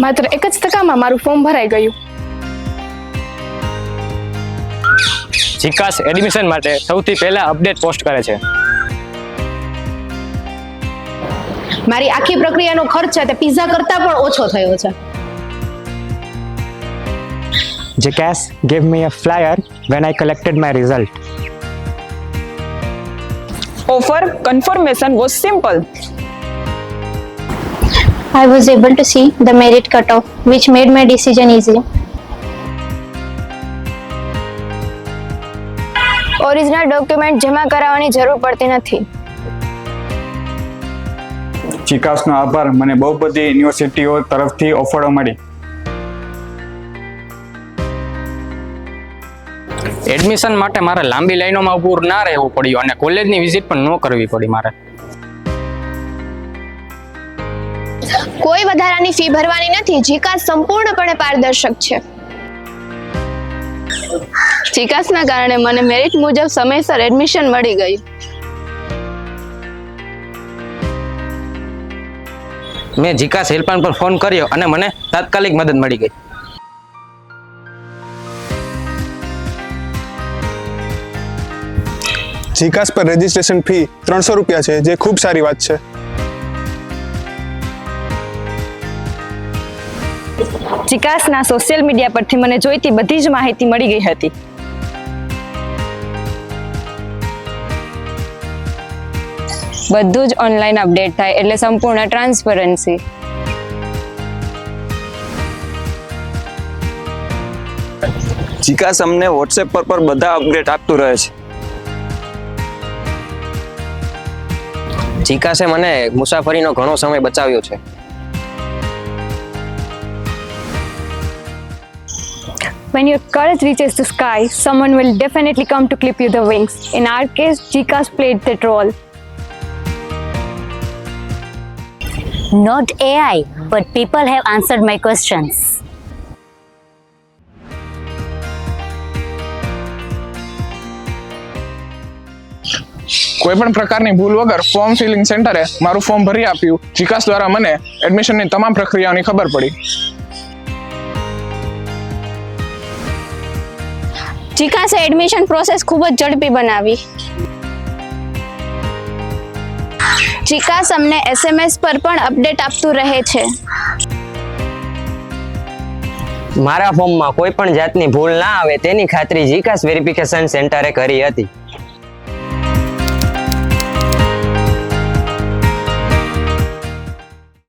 માત્ર 1 જ ટકામાં મારું ફોર્મ ભરાઈ ગયું. જીકાસ એડમિશન માટે સૌથી પહેલા અપડેટ પોસ્ટ કરે છે. મારી આખી પ્રક્રિયાનો ખર્ચ છે તે પિઝા કરતા પણ ઓછો થયો છે. GCAS gave me a flyer when I collected my result. Offer confirmation was simple. I was able to see the merit cutoff, which made my decision easy. Original document જમા કરાવવાની જરૂર પડતી નથી. જીકાસનો આભાર, મને બહુ બધી યુનિવર્સિટીઓ તરફથી ઓફરો મળી. એડમિશન માટે મારે લાંબી લાઈનોમાં ઊભું ના રહેવું પડ્યું અને કોલેજની વિઝિટ પણ ન કરવી પડી મારે. કોઈ વધારાની ફી ભરવાની નથી. જીકાસ સંપૂર્ણપણે પારદર્શક છે. જીકાસના કારણે મને મેરિટ મુજબ સમયસર એડમિશન મળી ગયું. મેં જીકાસ હેલ્પલાઇન પર ફોન કર્યો અને મને તાત્કાલિક મદદ મળી ગઈ. જીકાસ પર રજિસ્ટ્રેશન ફી 300 રૂપિયા છે, જે ખૂબ સારી વાત છે. જીકાસના સોશિયલ મીડિયા પરથી મને જોઈતી બધી જ માહિતી મળી ગઈ હતી. બધું જ ઓનલાઈન અપડેટ થાય એટલે સંપૂર્ણ ટ્રાન્સપરન્સી. જીકાસ અમને વોટ્સએપ પર બધા અપડેટ આપતું રહે છે. જીકાસે મને મુસાફરીનો ઘણો સમય બચાવ્યો છે. When your courage reaches the sky, someone will definitely come to clip you the wings. In our case, GCAS played that role. Not AI, but people have answered my questions. કોઈ પણ પ્રકારની ભૂલ વગર ફોર્મ ફિલિંગ સેન્ટરે મારું form ભરી આપ્યું. જીકાસ દ્વારા મને એડમિશનની તમામ પ્રક્રિયાઓની ખબર પડી. જીકાસે એડમિશન પ્રોસેસ ખૂબ જ ઝડપી બનાવી. જીકાસ અમને SMS પર પણ અપડેટ આપતું રહે છે. મારા ફોર્મમાં કોઈ પણ જાતની ભૂલ ના આવે તેની ખાતરી જીકાસ વેરિફિકેશન સેન્ટરે કરી હતી.